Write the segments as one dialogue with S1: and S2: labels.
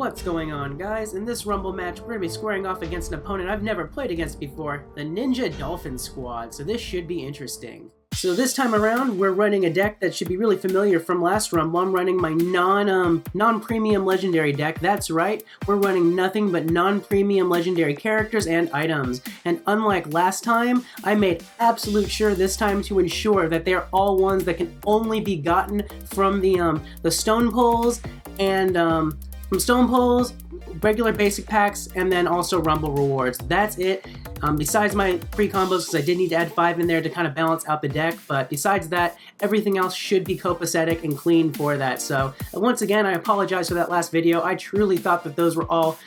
S1: What's going on, guys? In this Rumble match, we're going to be squaring off against an opponent I've never played against before, the Ninja Dolphin Squad, so this should be interesting. So this time around, we're running a deck that should be really familiar from last Rumble. I'm running my non-premium legendary deck. That's right, we're running nothing but non-premium legendary characters and items. And unlike last time, I made absolute sure this time to ensure that they're all ones that can only be gotten from the stone pulls and from stone pulls, regular basic packs, and then also Rumble rewards. That's it. Besides my free combos, because I did need to add 5 in there to kind of balance out the deck, but besides that, everything else should be copacetic and clean for that. So once again, I apologize for that last video. I truly thought that those were all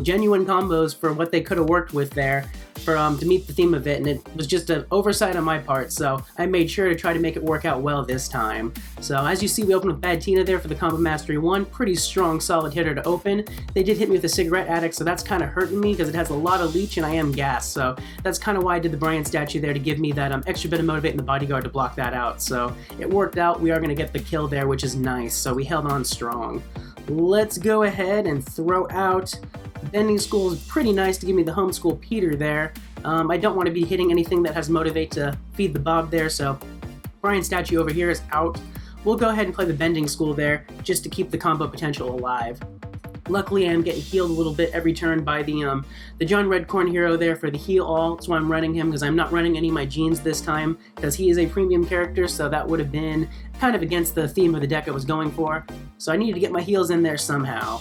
S1: genuine combos for what they could have worked with there to meet the theme of it, and it was just an oversight on my part, so I made sure to try to make it work out well this time. So as you see, we opened with Bad Tina there for the Combo Mastery 1. Pretty strong, solid hitter to open. They did hit me with a Cigarette Addict, so that's kind of hurting me because it has a lot of leech and I am gassed, so that's kind of why I did the Brian statue there, to give me that extra bit of motivate in the bodyguard to block that out. So it worked out. We are going to get the kill there, which is nice, so we held on strong. Let's go ahead and throw out Bending School. Is pretty nice to give me the Homeschool Peter there. I don't want to be hitting anything that has Motivate to feed the Bob there, so Brian statue over here is out. We'll go ahead and play the Bending School there, just to keep the combo potential alive. Luckily, I am getting healed a little bit every turn by the John Redcorn hero there for the heal all. That's why I'm running him, because I'm not running any of my genes this time, because he is a premium character, so that would have been kind of against the theme of the deck I was going for. So I needed to get my heals in there somehow.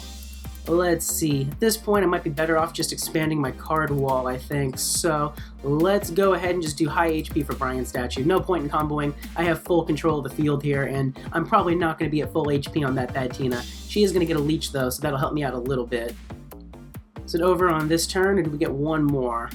S1: Let's see, at this point I might be better off just expanding my card wall, I think. So let's go ahead and just do high HP for Brian statue. No point in comboing. I have full control of the field here, and I'm probably not going to be at full HP on that Bad Tina. She is going to get a leech though, so that'll help me out a little bit. Is it over on this turn, or do we get one more?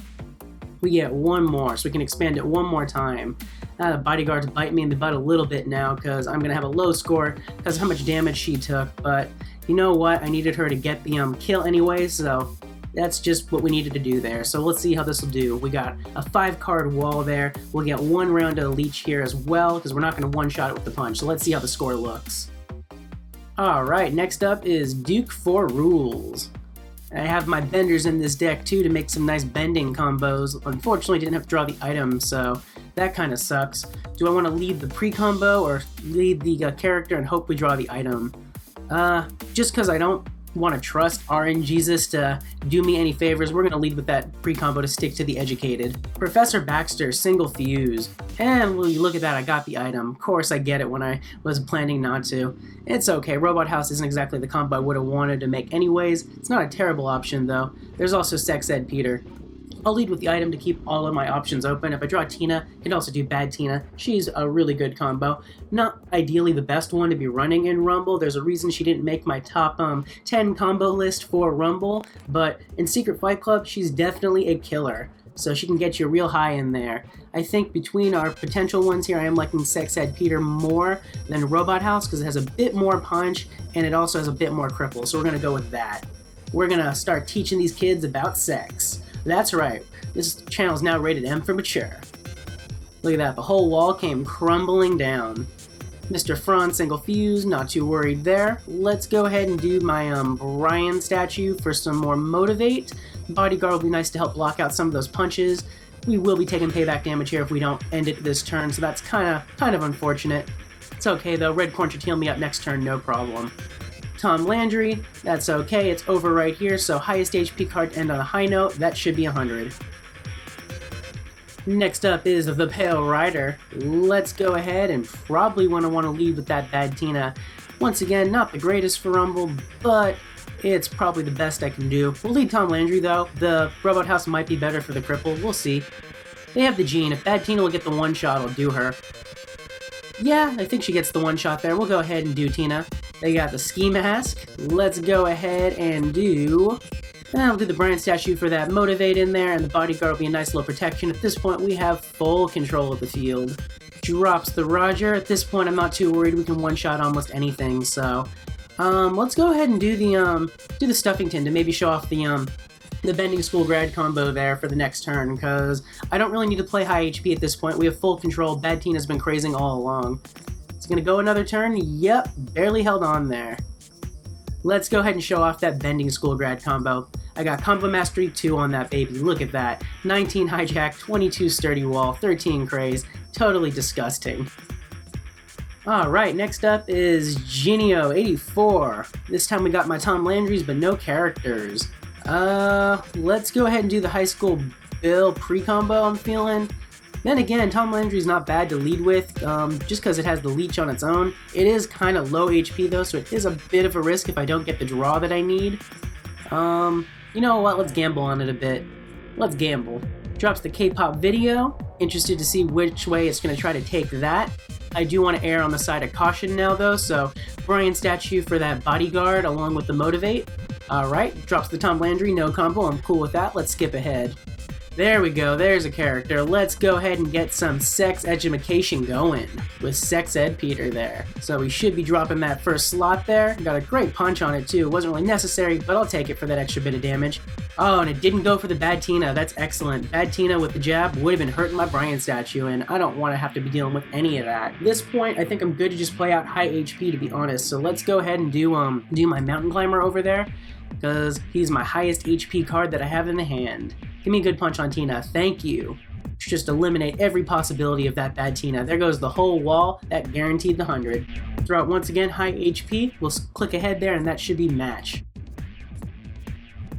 S1: We get one more, so we can expand it one more time. The bodyguards bite me in the butt a little bit now, because I'm going to have a low score because of how much damage she took, but you know what? I needed her to get the kill anyway, so that's just what we needed to do there. So let's see how this will do. We got a 5-card wall there. We'll get one round of leech here as well, because we're not going to one-shot it with the punch. So let's see how the score looks. Alright, next up is Duke for Rules. I have my benders in this deck too to make some nice bending combos. Unfortunately, didn't have to draw the item, so that kind of sucks. Do I want to lead the pre-combo or lead the character and hope we draw the item? Just because I don't want to trust RNGesus to do me any favors, we're going to lead with that pre-combo to stick to the educated. Professor Baxter, single fuse. And will you look at that, I got the item. Of course I get it when I was planning not to. It's okay, Robot House isn't exactly the combo I would have wanted to make anyways. It's not a terrible option though. There's also Sex Ed Peter. I'll lead with the item to keep all of my options open. If I draw Tina, I can also do Bad Tina. She's a really good combo. Not ideally the best one to be running in Rumble. There's a reason she didn't make my top 10 combo list for Rumble, but in Secret Fight Club, she's definitely a killer. So she can get you real high in there. I think between our potential ones here, I am liking Sex Ed Peter more than Robot House, because it has a bit more punch, and it also has a bit more cripple, so we're going to go with that. We're going to start teaching these kids about sex. That's right, this channel is now rated M for mature. Look at that, the whole wall came crumbling down. Mr. Franz, single fuse, not too worried there. Let's go ahead and do my Brian statue for some more motivate. Bodyguard will be nice to help block out some of those punches. We will be taking payback damage here if we don't end it this turn, so that's kind of unfortunate. It's okay though, Redcorn should heal me up next turn, no problem. Tom Landry, that's okay, it's over right here, so highest HP card to end on a high note, that should be 100. Next up is the Pale Rider. Let's go ahead and probably want to lead with that Bad Tina. Once again, not the greatest for Rumble, but it's probably the best I can do. We'll lead Tom Landry though. The Robot House might be better for the cripple, we'll see. They have the gene, if Bad Tina will get the one shot, I'll do her. Yeah, I think she gets the one shot there, we'll go ahead and do Tina. They got the Ski Mask. Let's go ahead and do... I'll do the Brian statue for that motivate in there, and the bodyguard will be a nice little protection. At this point, we have full control of the field. Drops the Roger. At this point, I'm not too worried. We can one-shot almost anything, so... let's go ahead and do the Stuffington to maybe show off the Bending School grad combo there for the next turn, because I don't really need to play high HP at this point. We have full control. Bad Tina's been crazing all along. It's gonna go another turn. Yep, barely held on there. Let's go ahead and show off that Bending School grad combo. I got Combo Mastery 2 on that baby, look at that. 19 Hijack, 22 Sturdy Wall, 13 Craze, totally disgusting. Alright, next up is Genio84. This time we got my Tom Landry's, but no characters. Let's go ahead and do the High School Bill pre-combo I'm feeling. Then again, Tom Landry's not bad to lead with, just because it has the leech on its own. It is kind of low HP though, so it is a bit of a risk if I don't get the draw that I need. You know what, let's gamble on it a bit. Let's gamble. Drops the K-pop video. Interested to see which way it's going to try to take that. I do want to err on the side of caution now though, so Brian statue for that bodyguard along with the motivate. Alright, drops the Tom Landry, no combo, I'm cool with that, let's skip ahead. There we go, there's a character. Let's go ahead and get some sex education going with Sex Ed Peter there. So we should be dropping that first slot there. Got a great punch on it too. It wasn't really necessary, but I'll take it for that extra bit of damage. Oh, and it didn't go for the Bad Tina. That's excellent. Bad Tina with the jab would have been hurting my Brian statue, and I don't want to have to be dealing with any of that. At this point, I think I'm good to just play out high HP, to be honest. So let's go ahead and do my Mountain Climber over there, because he's my highest HP card that I have in the hand. Give me a good punch on Tina, thank you. Just eliminate every possibility of that Bad Tina. There goes the whole wall, that guaranteed the 100. Throw out once again, high HP, we'll click ahead there and that should be match.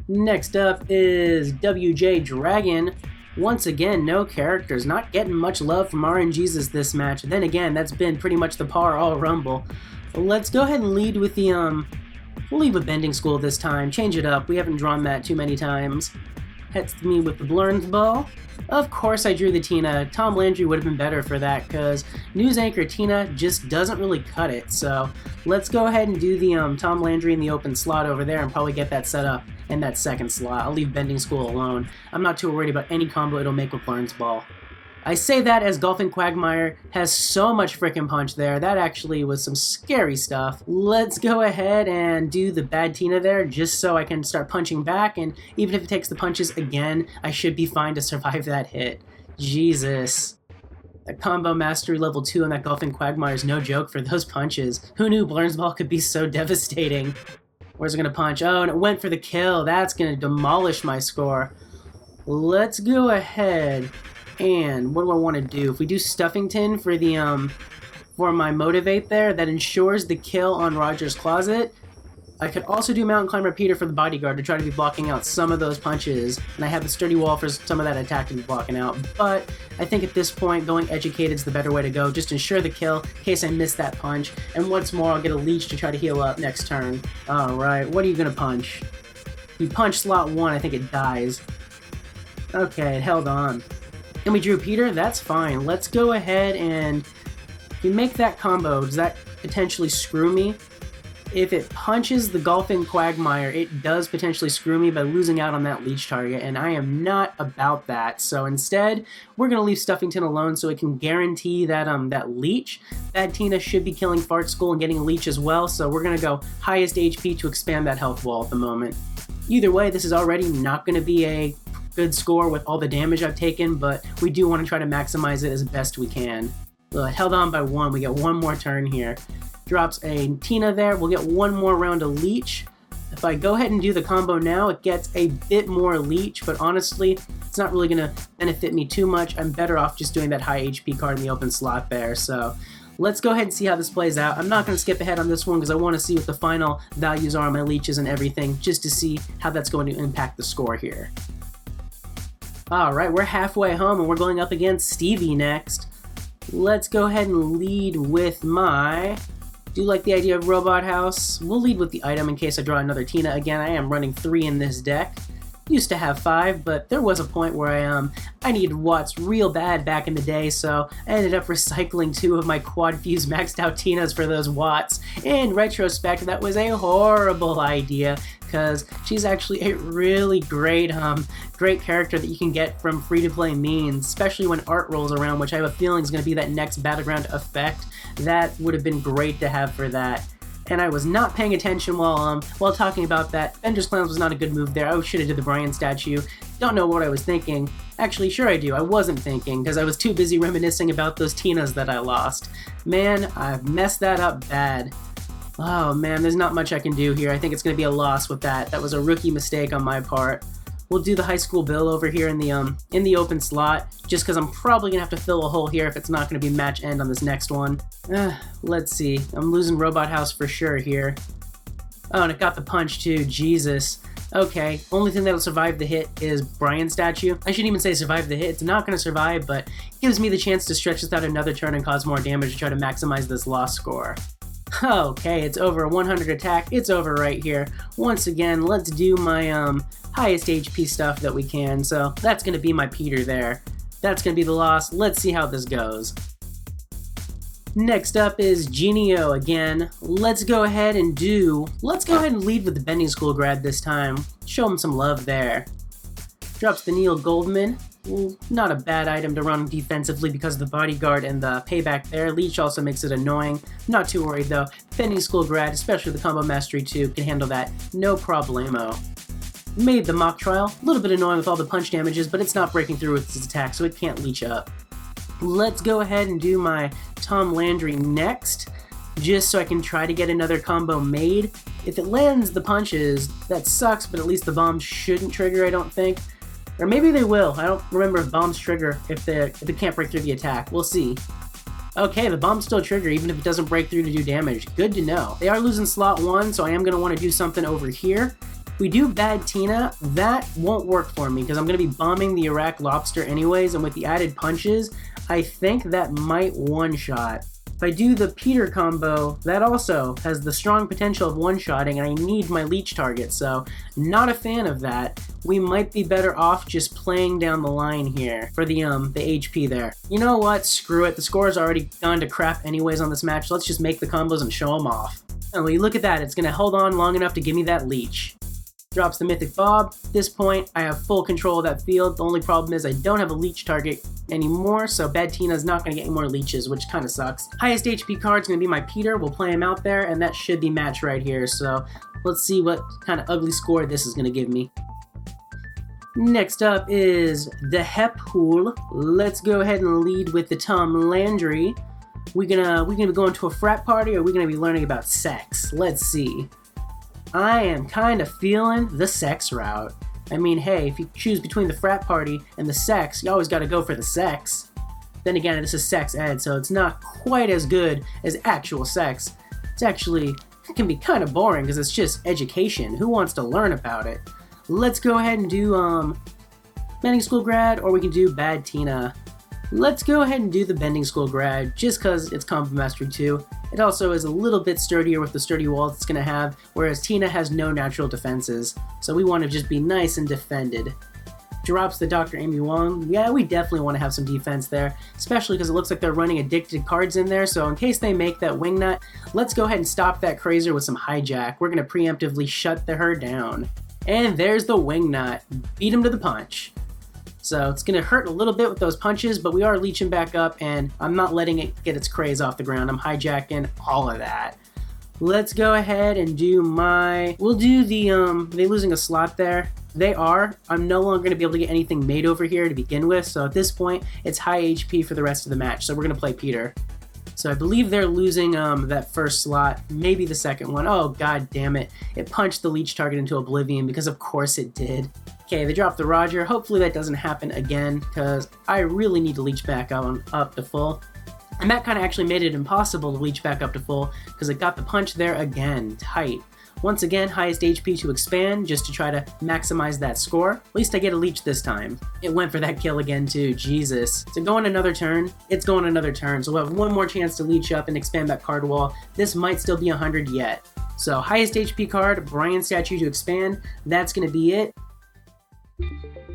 S1: Next up is WJ Dragon. Once again, no characters, not getting much love from RNGesus this match. Then again, that's been pretty much the par all Rumble. Let's go ahead and lead with the, we'll lead with Bending School this time, change it up, we haven't drawn that too many times. Hits me with the Blurns Ball. Of course I drew the Tina. Tom Landry would have been better for that because News Anchor Tina just doesn't really cut it. So let's go ahead and do the Tom Landry in the open slot over there and probably get that set up in that second slot. I'll leave Bending School alone. I'm not too worried about any combo it'll make with Blurns Ball. I say that as Golfing Quagmire has so much frickin' punch there. That actually was some scary stuff. Let's go ahead and do the Bad Tina there just so I can start punching back, and even if it takes the punches again, I should be fine to survive that hit. Jesus. That Combo Mastery level 2 on that Golfing Quagmire is no joke for those punches. Who knew Blurns Ball could be so devastating? Where's it gonna punch? Oh, and it went for the kill. That's gonna demolish my score. Let's go ahead. And what do I want to do? If we do Stuffington for the for my motivate there, that ensures the kill on Roger's Closet. I could also do Mountain Climber Peter for the bodyguard to try to be blocking out some of those punches, and I have the Sturdy Wall for some of that attack to be blocking out. But I think at this point, going Educated is the better way to go. Just ensure the kill in case I miss that punch. And once more, I'll get a leech to try to heal up next turn. Alright, what are you gonna punch? You punch slot 1, I think it dies. Okay, it held on. And we drew Peter, that's fine. Let's go ahead and if we make that combo, does that potentially screw me? If it punches the Golfing Quagmire, it does potentially screw me by losing out on that leech target, and I am not about that. So instead, we're going to leave Stuffington alone so it can guarantee that that leech. Bad Tina should be killing Fart School and getting a leech as well, so we're going to go highest HP to expand that health wall at the moment. Either way, this is already not going to be a good score with all the damage I've taken, but we do want to try to maximize it as best we can. Well, it held on by 1, we get one more turn here. Drops a Tina there, we'll get one more round of leech. If I go ahead and do the combo now, it gets a bit more leech, but honestly, it's not really going to benefit me too much. I'm better off just doing that high HP card in the open slot there, so let's go ahead and see how this plays out. I'm not going to skip ahead on this one because I want to see what the final values are on my leeches and everything, just to see how that's going to impact the score here. Alright, we're halfway home and we're going up against Stevie next. Let's go ahead and lead with my... Do you like the idea of Robot House? We'll lead with the item in case I draw another Tina again. I am running 3 in this deck. Used to have 5, but there was a point where I needed Watts real bad back in the day, so I ended up recycling 2 of my Quad Fuse maxed out Tinas for those Watts. In retrospect, that was a horrible idea, because she's actually a really great character that you can get from free-to-play means, especially when art rolls around, which I have a feeling is going to be that next Battleground effect. That would have been great to have for that. And I was not paying attention while talking about that. Bender's Clowns was not a good move there. I should have did the Brian statue. Don't know what I was thinking. Actually, sure I do. I wasn't thinking, because I was too busy reminiscing about those Tinas that I lost. Man, I've messed that up bad. Oh man, there's not much I can do here. I think it's going to be a loss with that. That was a rookie mistake on my part. We'll do the high school bill over here in the open slot, just because I'm probably going to have to fill a hole here if it's not going to be match end on this next one. Let's see. I'm losing Robot House for sure here. Oh, and it got the punch too. Jesus. Okay, only thing that'll survive the hit is Brian's statue. I shouldn't even say survive the hit. It's not going to survive, but it gives me the chance to stretch this out another turn and cause more damage to try to maximize this loss score. Okay, it's over. 100 attack. It's over right here. Once again, let's do my highest HP stuff that we can. So that's going to be my Peter there. That's going to be the loss. Let's see how this goes. Next up is Genio again. Let's go ahead and lead with the Bending School grad this time. Show him some love there. Drops the Neil Goldman. Not a bad item to run defensively because of the bodyguard and the payback there. Leech also makes it annoying. Not too worried though. Bending School grad, especially the Combo Mastery 2, can handle that no problemo. Made the mock trial. A little bit annoying with all the punch damages, but it's not breaking through with its attack, so it can't leech up. Let's go ahead and do my Tom Landry next, just so I can try to get another combo made. If it lands the punches, that sucks, but at least the bombs shouldn't trigger, I don't think. Or maybe they will. I don't remember if bombs trigger if it can't break through the attack. We'll see. Okay, the bombs still trigger even if it doesn't break through to do damage. Good to know. They are losing slot 1, so I am going to want to do something over here. If we do Bad Tina, that won't work for me because I'm going to be bombing the Iraq Lobster anyways, and with the added punches, I think that might one-shot. If I do the Peter combo, that also has the strong potential of one-shotting, and I need my leech target, so not a fan of that. We might be better off just playing down the line here for the HP there. You know what? Screw it. The score's already gone to crap anyways on this match. Let's just make the combos and show them off. And when you look at that, it's going to hold on long enough to give me that leech. Drops the Mythic Bob. At this point, I have full control of that field. The only problem is I don't have a leech target anymore, so Bad Tina's not going to get any more leeches, which kind of sucks. Highest HP card's going to be my Peter. We'll play him out there, and that should be match right here. So let's see what kind of ugly score this is going to give me. Next up is the Hep Pool. Let's go ahead and lead with the Tom Landry. We gonna be going to a frat party, or are we gonna be learning about sex? Let's see. I am kind of feeling the sex route. I mean, hey, if you choose between the frat party and the sex, you always gotta go for the sex. Then again, this is sex ed, so it's not quite as good as actual sex. It can be kind of boring because it's just education. Who wants to learn about it? Let's go ahead and do Bending School grad, or we can do Bad Tina. Let's go ahead and do the Bending School grad, just because it's Combo Mastery 2. It also is a little bit sturdier with the sturdy walls it's going to have, whereas Tina has no natural defenses, so we want to just be nice and defended. Drops the Dr. Amy Wong. Yeah, we definitely want to have some defense there, especially because it looks like they're running addicted cards in there, so in case they make that Wingnut, let's go ahead and stop that Crazer with some Hijack. We're going to preemptively shut her down. And there's the Wingnut. Beat him to the punch. So it's going to hurt a little bit with those punches, but we are leeching back up, and I'm not letting it get its craze off the ground. I'm hijacking all of that. Let's go ahead and do we'll do the, they losing a slot there. They are. I'm no longer going to be able to get anything made over here to begin with, so at this point, it's high HP for the rest of the match, so we're going to play Peter. So I believe they're losing that first slot, maybe the second one. Oh, god damn it. It punched the leech target into oblivion because of course it did. Okay, they dropped the Roger. Hopefully that doesn't happen again because I really need to leech back up to full. And that kind of actually made it impossible to leech back up to full because it got the punch there again, tight. Once again, highest HP to expand just to try to maximize that score. At least I get a leech this time. It went for that kill again too, Jesus. So going another turn, it's going another turn. So we'll have one more chance to leech up and expand that card wall. This might still be 100 yet. So highest HP card, Brian statue to expand. That's going to be it.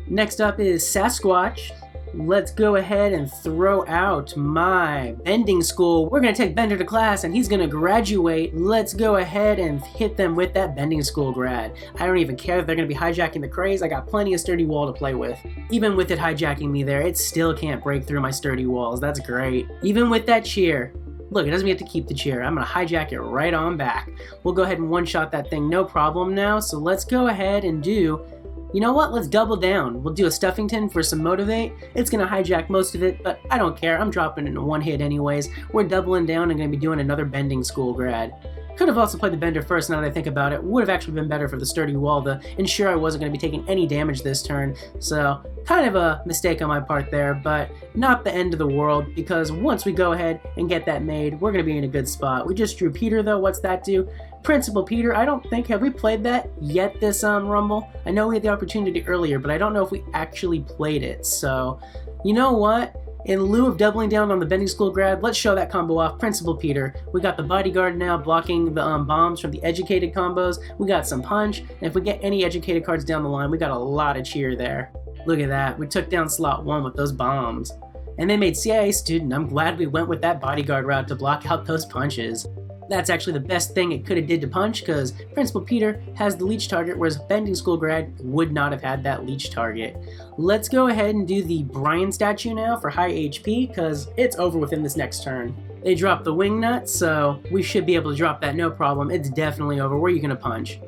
S1: Next up is Sasquatch. Let's go ahead and throw out my Bending School. We're going to take Bender to class and he's going to graduate. Let's go ahead and hit them with that Bending School grad. I don't even care if they're going to be hijacking the Craze. I got plenty of sturdy wall to play with. Even with it hijacking me there, it still can't break through my sturdy walls. That's great. Even with that cheer. Look, it doesn't get to keep the cheer. I'm going to hijack it right on back. We'll go ahead and one-shot that thing, no problem now. So let's go ahead and do... You know what? Let's double down. We'll do a Stuffington for some Motivate. It's going to hijack most of it, but I don't care. I'm dropping it in one hit anyways. We're doubling down and going to be doing another Bending School grad. Could have also played the Bender first now that I think about it. Would have actually been better for the Sturdy Wall to ensure I wasn't going to be taking any damage this turn. So kind of a mistake on my part there, but not the end of the world, because once we go ahead and get that made, we're going to be in a good spot. We just drew Peter though. What's that do? Principal Peter, I don't think, have we played that yet this Rumble? I know we had the opportunity earlier, but I don't know if we actually played it. So, you know what? In lieu of doubling down on the Bending School grad, let's show that combo off. Principal Peter. We got the Bodyguard now blocking the bombs from the Educated combos. We got some punch, and if we get any Educated cards down the line, we got a lot of cheer there. Look at that. We took down slot 1 with those bombs. And they made CIA Student. I'm glad we went with that Bodyguard route to block out those punches. That's actually the best thing it could have did to punch, because Principal Peter has the leech target, whereas Bending School grad would not have had that leech target. Let's go ahead and do the Brian statue now for high HP, because it's over within this next turn. They dropped the wing nut, so we should be able to drop that no problem. It's definitely over. Where are you going to punch?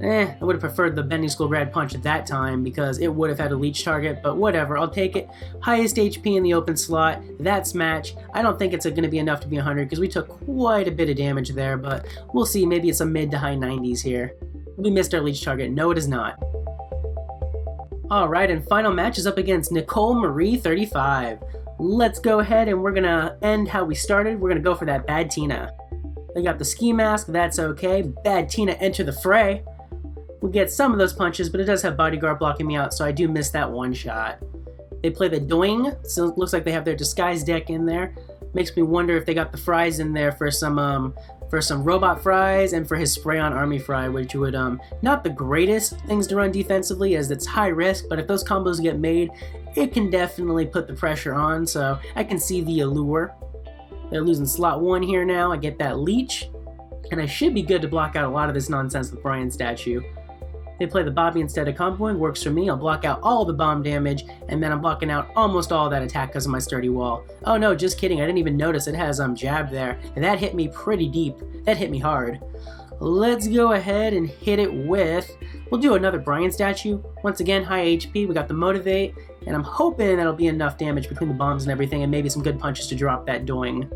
S1: I would have preferred the Bending School grad punch at that time because it would have had a leech target, but whatever, I'll take it. Highest HP in the open slot, that's match. I don't think it's going to be enough to be 100 because we took quite a bit of damage there, but we'll see. Maybe it's a mid to high 90s here. We missed our leech target. No, it is not. Alright, and final match is up against Nicole Marie 35. Let's go ahead and we're going to end how we started. We're going to go for that Bad Tina. They got the ski mask, that's okay. Bad Tina enter the fray. We get some of those punches, but it does have Bodyguard blocking me out, so I do miss that one shot. They play the Doing, so it looks like they have their disguise deck in there. Makes me wonder if they got the fries in there for some robot fries and for his spray-on army fry, which would not the greatest things to run defensively as it's high risk, but if those combos get made, it can definitely put the pressure on, so I can see the allure. They're losing slot 1 here now. I get that leech, and I should be good to block out a lot of this nonsense with Brian statue. They play the Bobby instead of comboing, works for me. I'll block out all the bomb damage, and then I'm blocking out almost all that attack because of my Sturdy Wall. Oh no, just kidding, I didn't even notice it has jab there, and that hit me pretty deep. That hit me hard. Let's go ahead and hit it with, we'll do another Brian statue. Once again, high HP, we got the Motivate, and I'm hoping that'll be enough damage between the bombs and everything, and maybe some good punches to drop that Doing.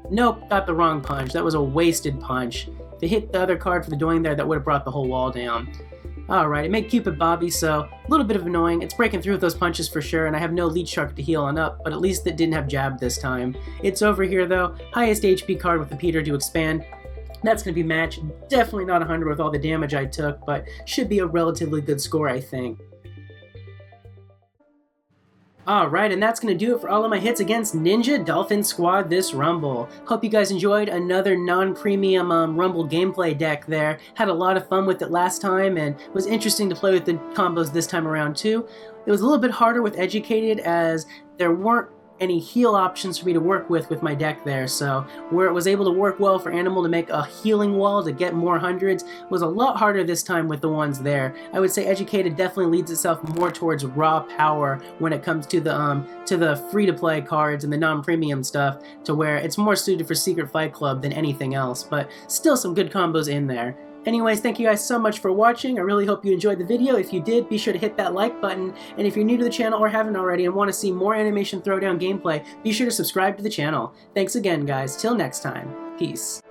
S1: Nope, got the wrong punch. That was a wasted punch. If it hit the other card for the Doing there, that would have brought the whole wall down. Alright, it made Cupid Bobby, so a little bit of annoying. It's breaking through with those punches for sure, and I have no leech shark to heal on up, but at least it didn't have jab this time. It's over here though. Highest HP card with the Peter to expand. That's going to be matched. Definitely not 100 with all the damage I took, but should be a relatively good score, I think. Alright, and that's going to do it for all of my hits against Ninja Dolphin Squad this Rumble. Hope you guys enjoyed another non-premium Rumble gameplay deck there. Had a lot of fun with it last time, and it was interesting to play with the combos this time around too. It was a little bit harder with Educated as there weren't any heal options for me to work with my deck there, so where it was able to work well for Animal to make a healing wall to get more hundreds was a lot harder this time with the ones there. I would say Educated definitely leads itself more towards raw power when it comes to the free-to-play cards and the non-premium stuff, to where it's more suited for Secret Fight Club than anything else, but still some good combos in there. Anyways, thank you guys so much for watching. I really hope you enjoyed the video. If you did, be sure to hit that like button. And if you're new to the channel or haven't already and want to see more Animation Throwdown gameplay, be sure to subscribe to the channel. Thanks again, guys. Till next time. Peace.